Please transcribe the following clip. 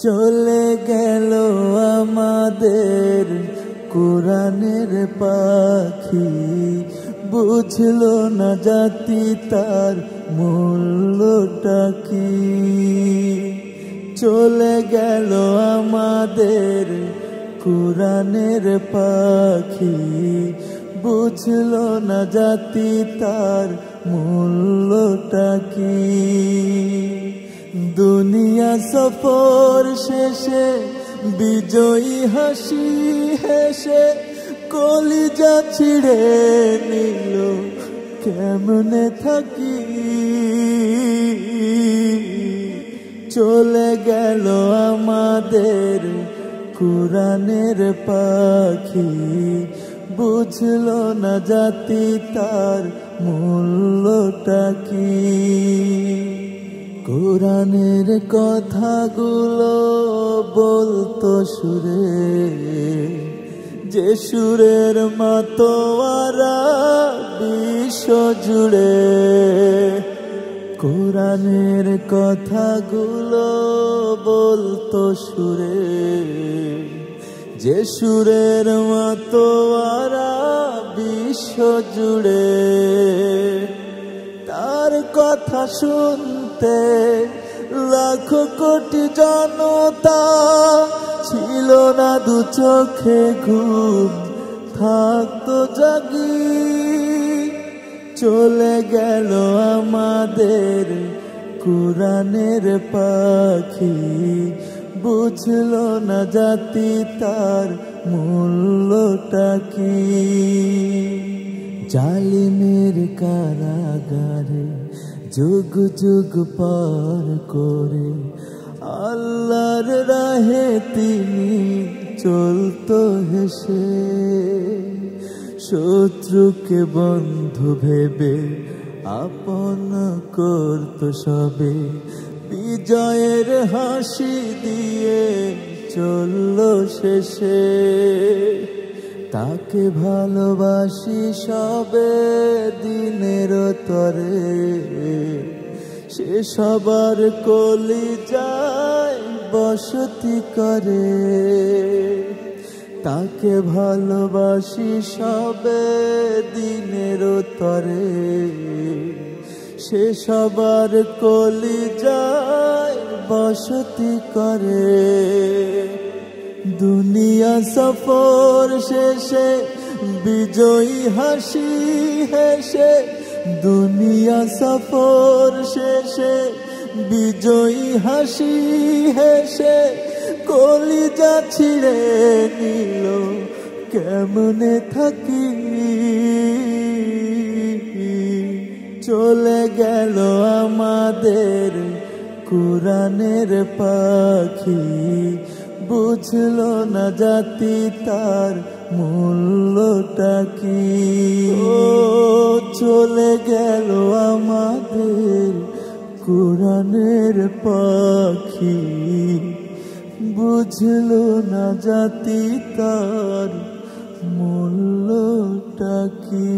চলে গেল আমাদের কোরআনের পাখি, বুঝলো না জাতি তার মূল্যটা কি। চলে গেল আমাদের কোরআনের পাখি, বুঝলো না জাতি তার মূল্যটা কি। দুনিয়া সফর শেষে বিজয়ী হাসি হেসে কলিজা ছিঁড়ে নিল কেমনে থাকি। চলে গেল আমাদের কোরআনের পাখি, বুঝলো না জাতি তার মূল্যটা কি। কোরআনের কথাগুলো বলতো সুরে, যে সুরের মাতোয়ারা বিশ্ব জুড়ে। কোরআনের কথাগুলো বলতো সুরে, যে সুরের মাতোয়ারা বিশ্ব জুড়ে। তার কথা শুনতে লাখো কোটি জনতা, ছিল না দু চোখে ঘুম থাকতো জাগি। চলে গেল আমাদের কোরআনের পাখি, বুঝলো না জাতি তার মূল্যটা কি। জালিমের কারাগারে যুগ যুগ পার করে আল্লাহর রাহে তিনি চলতো হেসে। শত্রুকে বন্ধু ভেবে আপন করতো সবে, বিজয়ের হাসি দিয়ে চললো শেষে। তাকে ভালোবাসি সবে দিনের তরে, সে সবার কলিজায় বসতি করে। তাকে ভালোবাসি সবে দিনের তরে, সে সবার কলিজায় বসতি করে। দুনিয়া সফর শেষে বিজয়ী হাসি হেসে, দুনিয়া সফর শেষে বিজয়ী হাসি হেসে কলিজা ছিঁড়ে নিল কেমনে থাকি। চলে গেল আমাদের কোরআনের পাখি, বুঝলো না জাতি তার মূল্যটা কি। চলে গেল আমাদের কোরআনের পাখি, বুঝলো না জাতি তার মূল্যটা কি।